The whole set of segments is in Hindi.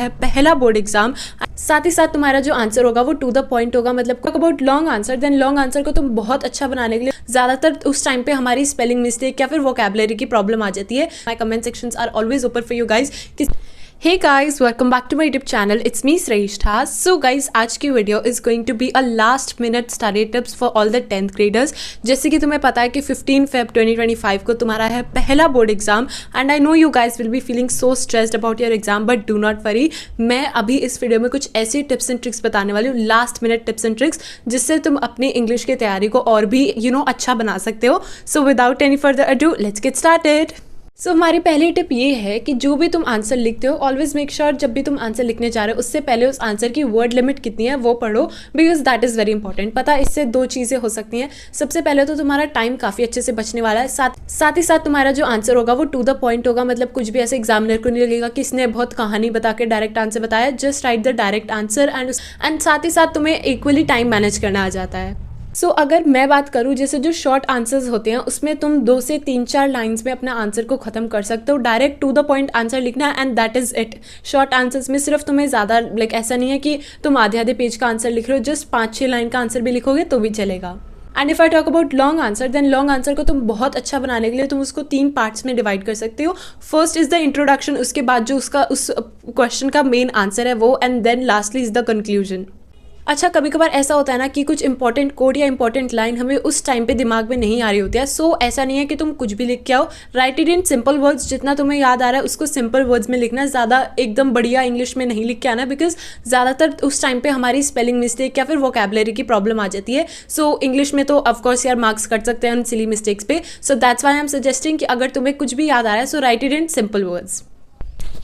है पहला बोर्ड एग्जाम। साथ ही साथ तुम्हारा जो आंसर होगा वो टू द पॉइंट होगा, मतलब about long answer, then long answer को तुम बहुत अच्छा बनाने के लिए ज्यादातर उस टाइम पे हमारी स्पेलिंग मिस्टेक या फिर वोकैबुलरी की प्रॉब्लम आ जाती है। My comment sections are always open for you guys. Hey guys, welcome back to my YouTube channel. It's me Shrestha. So guys, आज की video is going to be a last minute study tips for all the 10th graders. जैसे कि तुम्हें पता है कि 15 Feb 2025 को तुम्हारा है पहला board exam and I know you guys will be feeling so stressed about your exam, but do not worry. मैं अभी इस वीडियो में कुछ ऐसी टिप्स एंड ट्रिक्स बताने वाली हूँ, last minute tips and tricks, जिससे तुम अपनी इंग्लिश की तैयारी को और भी अच्छा बना सकते हो। So without any further ado let's get started. So हमारी पहली टिप ये है कि जो भी तुम आंसर लिखते हो ऑलवेज मेक श्योर जब भी तुम आंसर लिखने जा रहे हो उससे पहले उस आंसर की वर्ड लिमिट कितनी है वो पढ़ो, because that is very important. पता इससे दो चीज़ें हो सकती हैं। सबसे पहले तो तुम्हारा टाइम काफ़ी अच्छे से बचने वाला है, साथ ही साथ तुम्हारा जो आंसर होगा वो टू द पॉइंट होगा, मतलब कुछ भी ऐसे एग्जामिनर को नहीं लगेगा कि इसने बहुत कहानी बता के डायरेक्ट आंसर बताया। Just right the direct answer and साथ ही साथ तुम्हें इक्वली टाइम मैनेज करना आ जाता है। सो अगर मैं बात करूँ, जैसे जो शॉर्ट आंसर्स होते हैं उसमें तुम 2 से 3-4 लाइंस में अपना आंसर को ख़त्म कर सकते हो। Direct to the point answer लिखना है and that is it. Short answers में सिर्फ तुम्हें ज़्यादा ऐसा नहीं है कि तुम आधे पेज का आंसर लिख रहे हो, जस्ट 5-6 लाइन का आंसर भी लिखोगे तो भी चलेगा। And if I talk about long answer, then long answer को तुम बहुत अच्छा बनाने के लिए तुम उसको 3 पार्ट्स में डिवाइड कर सकते हो। फर्स्ट इज़ द इंट्रोडक्शन, उसके बाद जो उसका उस क्वेश्चन का मेन आंसर है वो, and then lastly is the conclusion. अच्छा, कभी कभार ऐसा होता है ना कि कुछ इंपॉर्टेंट कोड या इंपॉर्टेंट लाइन हमें उस टाइम पे दिमाग में नहीं आ रही होती है। सो ऐसा नहीं है कि तुम कुछ भी लिख के आओ, right it in simple words. जितना तुम्हें याद आ रहा है उसको सिंपल वर्ड्स में लिखना, ज़्यादा एकदम बढ़िया इंग्लिश में नहीं लिख के आना, बिकॉज ज़्यादातर उस टाइम पे हमारी स्पेलिंग मिस्टेक या फिर वोकैबुलरी की प्रॉब्लम आ जाती है। सो इंग्लिश में तो ऑफकोर्स यार मार्क्स कट सकते हैं उन सिली मिस्टेक्स पे। So that's why I am suggesting कि अगर तुम्हें कुछ भी याद आ रहा है so write it in simple words.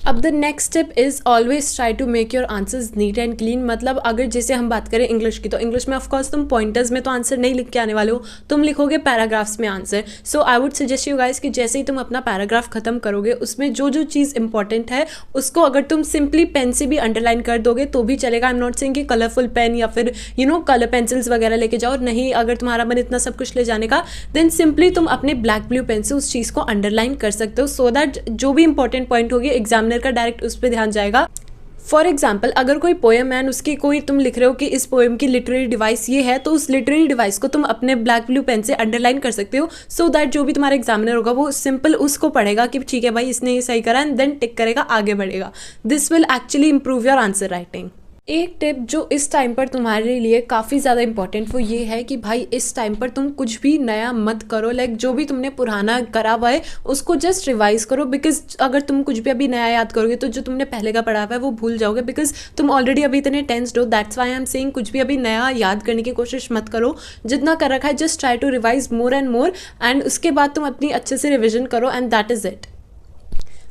अब the next tip is always try to make your answers neat and clean. मतलब अगर जैसे हम बात करें इंग्लिश की, तो इंग्लिश में ऑफकोर्स तुम पॉइंटर्स में तो आंसर नहीं लिख के आने वाले हो, तुम लिखोगे पैराग्राफ्स में answer. So I would suggest you guys कि जैसे ही तुम अपना पैराग्राफ खत्म करोगे उसमें जो जो चीज़ इंपॉर्टेंट है उसको अगर तुम सिंपली पेन से भी अंडरलाइन कर दोगे तो भी चलेगा। आई एम नॉट सेइंग कि कलरफुल पेन या फिर कलर पेंसिल्स वगैरह लेके जाओ, नहीं अगर तुम्हारा मन इतना सब कुछ ले जाने का, देन सिंपली तुम अपने ब्लैक ब्लू पेन से उस चीज़ को अंडरलाइन कर सकते हो, सो दैट जो भी इंपॉर्टेंट पॉइंट होगी एग्जामिनर का डायरेक्ट उस पर ध्यान जाएगा। फॉर एग्जाम्पल, अगर कोई पोएम है उसकी कोई तुम लिख रहे हो कि इस पोएम की लिटरेरी डिवाइस ये है, तो उस लिटरेरी डिवाइस को तुम अपने ब्लैक ब्लू पेन से अंडरलाइन कर सकते हो, सो दैट जो भी तुम्हारा एग्जामिनर होगा वो सिंपल उसको पढ़ेगा कि ठीक है भाई इसने ये सही करा, एंड देन टिक करेगा, आगे बढ़ेगा। This will actually improve your answer writing. एक टिप जो इस टाइम पर तुम्हारे लिए काफ़ी ज़्यादा इंपॉर्टेंट वो ये है कि भाई इस टाइम पर तुम कुछ भी नया मत करो। जो भी तुमने पुराना करा हुआ है उसको जस्ट रिवाइज करो, बिकॉज अगर तुम कुछ भी अभी नया याद करोगे तो जो तुमने पहले का पढ़ा हुआ है वो भूल जाओगे, बिकॉज तुम ऑलरेडी अभी इतने टेंस्ड हो। That's why I am saying कुछ भी अभी नया याद करने की कोशिश मत करो, जितना कर रखा है just try to revise more and more, and उसके बाद तुम अपनी अच्छे से रिविजन करो, एंड दैट इज़ इट।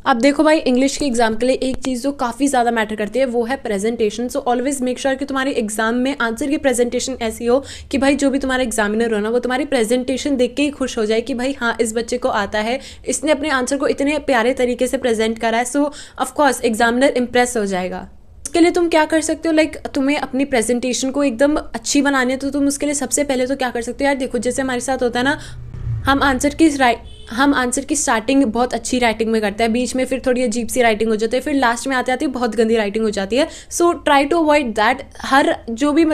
अब देखो भाई, इंग्लिश के एग्जाम के लिए एक चीज़ जो काफ़ी ज़्यादा मैटर करती है वो है presentation. So always make sure कि तुम्हारे एग्जाम में आंसर की प्रेजेंटेशन ऐसी हो कि भाई जो भी तुम्हारा एग्जामिनर हो ना वो तुम्हारी प्रेजेंटेशन देख के ही खुश हो जाए कि भाई हाँ इस बच्चे को आता है, इसने अपने आंसर को इतने प्यारे तरीके से प्रेजेंट करा है। सो ऑफकोर्स एग्जामिनर इम्प्रेस हो जाएगा। उसके लिए तुम क्या कर सकते हो, तुम्हें अपनी प्रेजेंटेशन को एकदम अच्छी बनानी है तो तुम उसके लिए सबसे पहले तो क्या कर सकते हो यार, देखो जैसे हमारे साथ होता है ना, हम आंसर की स्टार्टिंग बहुत अच्छी राइटिंग में करते हैं, बीच में फिर थोड़ी अजीब सी राइटिंग हो जाती है, फिर लास्ट में आते आते बहुत गंदी राइटिंग हो जाती है। So try to avoid that. हर जो भी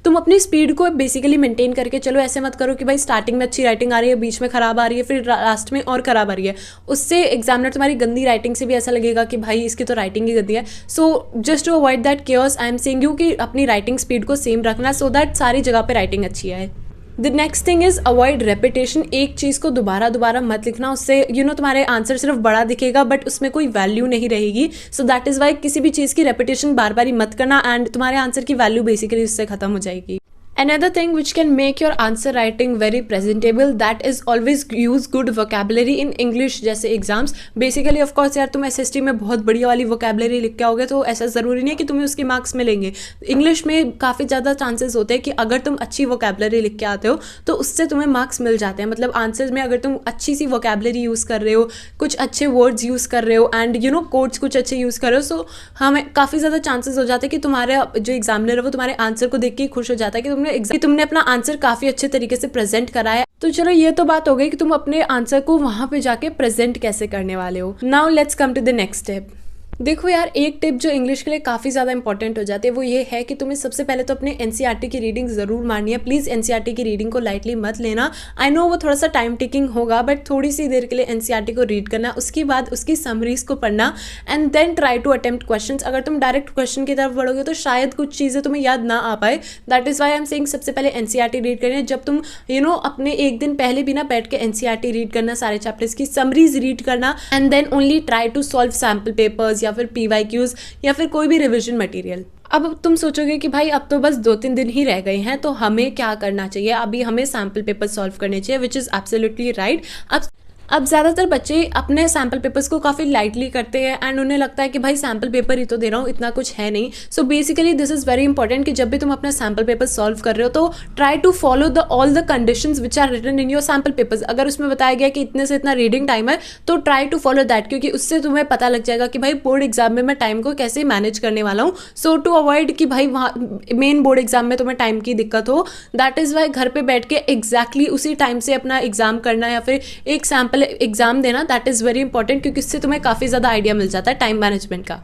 तुम अपनी स्पीड को बेसिकली मेंटेन करके चलो। ऐसे मत करो कि भाई स्टार्टिंग में अच्छी राइटिंग आ रही है, बीच में ख़राब आ रही है, फिर लास्ट में और ख़राब आ रही है। उससे एग्जामिनर तुम्हारी गंदी राइटिंग से भी ऐसा लगेगा कि भाई इसकी तो राइटिंग ही गंदी है। So just to avoid that chaos I am saying you कि अपनी राइटिंग स्पीड को सेम रखना, सो दैट सारी जगह पर राइटिंग अच्छी आए। The next thing is avoid repetition. एक चीज़ को दोबारा मत लिखना, उससे तुम्हारे आंसर सिर्फ बड़ा दिखेगा बट उसमें कोई वैल्यू नहीं रहेगी। सो दैट इज़ वाई किसी भी चीज़ की रेपिटेशन बार बार ही मत करना, एंड तुम्हारे आंसर की वैल्यू बेसिकली उससे खत्म हो जाएगी। Another thing which can make your answer writing very presentable, that is always use good vocabulary in English जैसे एग्जाम्स। बेसिकली ऑफ कोर्स यार तुम SST में बहुत बढ़िया वाली vocabulary लिख के आओगे तो ऐसा ज़रूरी नहीं है कि तुम्हें उसके मार्क्स मिलेंगे। इंग्लिश में काफ़ी ज़्यादा चांसेस होते हैं कि अगर तुम अच्छी vocabulary लिख के आते हो तो उससे तुम्हें मार्क्स मिल जाते हैं। मतलब आंसर्स में अगर तुम अच्छी सी vocabulary यूज़ कर रहे हो, कुछ अच्छे वर्ड्स यूज़ कर रहे हो, एंड कोड्स कुछ अच्छे यूज़ कर रहे हो, सो हमें काफ़ी ज़्यादा चांसेस हो जाते हैं कि तुम्हारे जो एग्जामिनर है वो तुम्हारे आंसर को देख के खुश हो जाता है कि तुमने अपना आंसर काफी अच्छे तरीके से प्रेजेंट करा है। तो चलो ये तो बात हो गई कि तुम अपने आंसर को वहां पे जाके प्रेजेंट कैसे करने वाले हो। Now let's come to the next step. देखो यार, एक टिप जो इंग्लिश के लिए काफ़ी ज़्यादा इंपॉर्टेंट हो जाती है वो ये है कि तुम्हें सबसे पहले तो अपने एनसीईआरटी की रीडिंग ज़रूर मारनी है। प्लीज़ एनसीईआरटी की रीडिंग को लाइटली मत लेना। आई नो वो थोड़ा सा टाइम टेकिंग होगा, बट थोड़ी सी देर के लिए एनसीईआरटी को रीड करना, उसके बाद उसकी समरीज को पढ़ना and then try to attempt questions. अगर तुम डायरेक्ट क्वेश्चन की तरफ बढ़ोगे तो शायद कुछ चीज़ें तुम्हें याद ना आ पाए। That is why I am saying सबसे पहले एनसीईआरटी रीड करनी है। जब तुम अपने एक दिन पहले भी ना बैठ के एनसीईआरटी रीड करना, सारे चैप्टर्स की समरीज रीड करना and then only try to solve sample papers या फिर पीवाईक्यूज या फिर कोई भी रिविजन मटेरियल। अब तुम सोचोगे कि भाई अब तो बस 2-3 दिन ही रह गए हैं तो हमें क्या करना चाहिए, अभी हमें सैम्पल पेपर सॉल्व करने चाहिए, विच इज़ एब्सोल्युटली राइट। अब ज़्यादातर बच्चे अपने सैम्पल पेपर्स को काफ़ी लाइटली करते हैं एंड उन्हें लगता है कि भाई सैम्पल पेपर ही तो दे रहा हूँ, इतना कुछ है नहीं। So basically this is very important कि जब भी तुम अपना सैम्पल पेपर सॉल्व कर रहे हो तो try to follow all the conditions which are written in your sample papers. अगर उसमें बताया गया कि इतने से इतना रीडिंग टाइम है तो ट्राई टू फॉलो दैट, क्योंकि उससे तुम्हें पता लग जाएगा कि भाई बोर्ड एग्जाम में मैं टाइम को कैसे मैनेज करने वाला हूँ। सो टू अवॉइड कि भाई वहाँ मेन बोर्ड एग्जाम में तुम्हें टाइम की दिक्कत हो, दैट इज़ वाई घर पे बैठ के एग्जैक्टली उसी टाइम से अपना एग्जाम करना या फिर एक सैम्पल एग्जाम देना, दैट इज़ वेरी इंपॉर्टेंट, क्योंकि इससे तुम्हें काफ़ी ज़्यादा आइडिया मिल जाता है टाइम मैनेजमेंट का।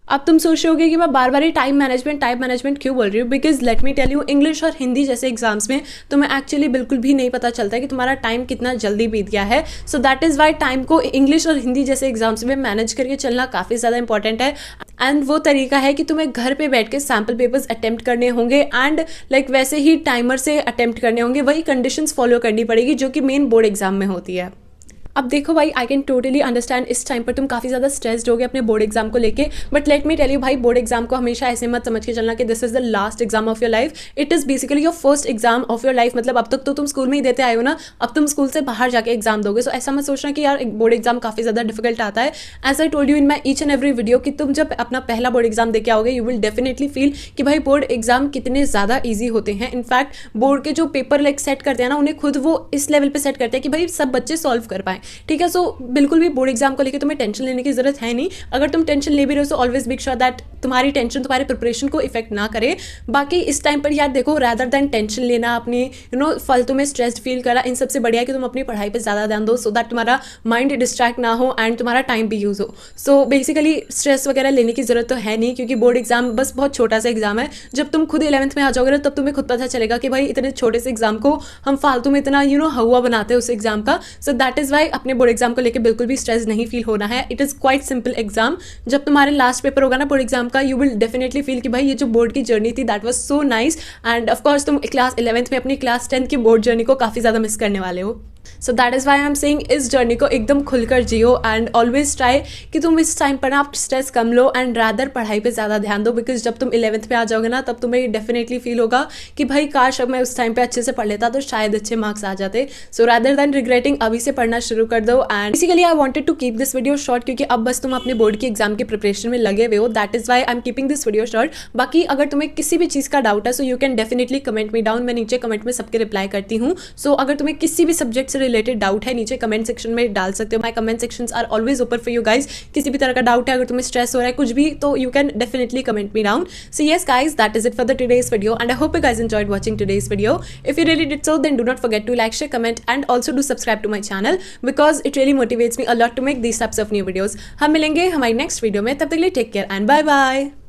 अब तुम सोच रहे होगे कि मैं बार बार ही टाइम मैनेजमेंट क्यों बोल रही हूँ, because let me tell you, English और हिंदी जैसे एग्जाम्स में तुम्हें एक्चुअली बिल्कुल भी नहीं पता चलता है कि तुम्हारा टाइम कितना जल्दी बीत गया है। So that is why time को इंग्लिश और हिंदी जैसे एग्जाम्स में मैनेज करके चलना काफ़ी ज़्यादा इंपॉर्टेंट है। एंड वो तरीका है कि तुम्हें घर पे बैठ के सैम्पल पेपर्स अटेम्प्ट करने होंगे एंड लाइक वैसे ही टाइमर से अटेम्प्ट करने होंगे, वही कंडीशंस फॉलो करनी पड़ेगी जो कि मेन बोर्ड एग्जाम में होती है। अब देखो भाई, आई कैन टोटली अंडरस्टैंड इस टाइम पर तुम काफ़ी ज़्यादा स्ट्रेस्ड हो गए अपने बोर्ड एग्जाम को लेके, but let me tell you भाई, बोर्ड एग्जाम को हमेशा ऐसे मत समझ के चलना कि this is the last exam of your life. It is basically your first exam of your life. मतलब अब तक तो तुम स्कूल में ही देते आए हो ना, अब तुम स्कूल से बाहर जाके एग्जाम दोगे। सो ऐसा मत सोचना कि यार बोर्ड एग्जाम काफ़ी ज़्यादा डिफिकल्ट आता है। As I told you in my each and every video कि तुम जब अपना पहला बोर्ड एग्जाम दे के आओगे यू विल डेफिनेटली फील कि भाई बोर्ड एग्जाम कितने ज़्यादा ईजी होते हैं। इनफैक्ट बोर्ड के जो पेपर लाइक सेट करते हैं ना, उन्हें खुद वो इस लेवल पर सेट करते हैं कि भाई सब बच्चे सॉल्व कर पाएँ। ठीक है, सो बिल्कुल भी बोर्ड एग्जाम को लेकर तुम्हें टेंशन लेने की जरूरत है नहीं। अगर तुम टेंशन ले भी रहे हो तो ऑलवेज मेक श्योर दैट तुम्हारी टेंशन तुम्हारे प्रिपरेशन को इफेक्ट ना करे। बाकी इस टाइम पर यार देखो, रैदर देन टेंशन लेना, अपनी फालतू में स्ट्रेस्ड फील करा, इन सबसे बढ़िया है कि तुम अपनी पढ़ाई पर ज़्यादा ध्यान दो, सो दैट तुम्हारा माइंड डिस्ट्रैक्ट ना हो एंड तुम्हारा टाइम भी यूज़ हो। सो बेसिकली स्ट्रेस वगैरह लेने की जरूरत तो है नहीं, क्योंकि बोर्ड एग्जाम बस बहुत छोटा सा एग्जाम है। जब तुम खुद 11th में आ जाओगे ना, तब तुम्हें खुद पता चलेगा कि भाई इतने छोटे से एग्जाम को हम फालतू में इतना हवा बनाते हैं उस एग्जाम का। सो दैट इज़ वाई अपने बोर्ड एग्जाम को लेकर बिल्कुल भी स्ट्रेस नहीं फील होना है। It is quite simple exam. जब तुम्हारे लास्ट पेपर होगा ना बोर्ड एग्जाम का, यू विल डेफिनेटली फील कि भाई ये जो बोर्ड की जर्नी थी that was so nice. And of course तुम क्लास 11th में अपनी क्लास 10th की बोर्ड जर्नी को काफ़ी ज़्यादा मिस करने वाले हो। So that is why I am saying इस जर्नी को एकदम खुलकर जियो एंड ऑलवेज ट्राई कि तुम इस टाइम पर ना आप stress come low and rather पढ़ाई पे ज़्यादा ध्यान दो, बिकॉज जब तुम 11th पे आ जाओगे ना तब तुम्हें डेफिनेटली फील होगा कि भाई काश अब मैं उस टाइम पे अच्छे से पढ़ लेता तो शायद अच्छे मार्क्स आ जाते। सो रादर देन रिग्रेटिंग अभी से पढ़ना शुरू कर दो। And basically I wanted to keep this video short, क्योंकि अब बस तुम अपने बोर्ड की एग्जाम की प्रिपरेशन में लगे हुए हो। That is why I am keeping this video short. बाकी अगर तुम्हें किसी भी चीज़ का डाउट है so you can definitely comment me down. मैं नीचे कमेंट में सबके रिप्लाई करती हूँ। सो अगर तुम्हें किसी भी सब्जेक्ट से रिलेटेड डाउट है नीचे कमेंट सेक्शन में डाल सकते हो। My comment sections are always open for you guys. किसी भी तरह का डाउट है, अगर तुम्हें स्ट्रेस हो रहा है कुछ भी, तो you can definitely comment me down. So yes guys, that is it for the today's video and I hope you guys enjoyed watching today's video. If you really did so then do not forget to like, share, comment and also do subscribe to my channel, because it really motivates me a lot to make these types of new videos. हम मिलेंगे हमारी नेक्स्ट वीडियो में, तब तक के लिए take care and bye bye.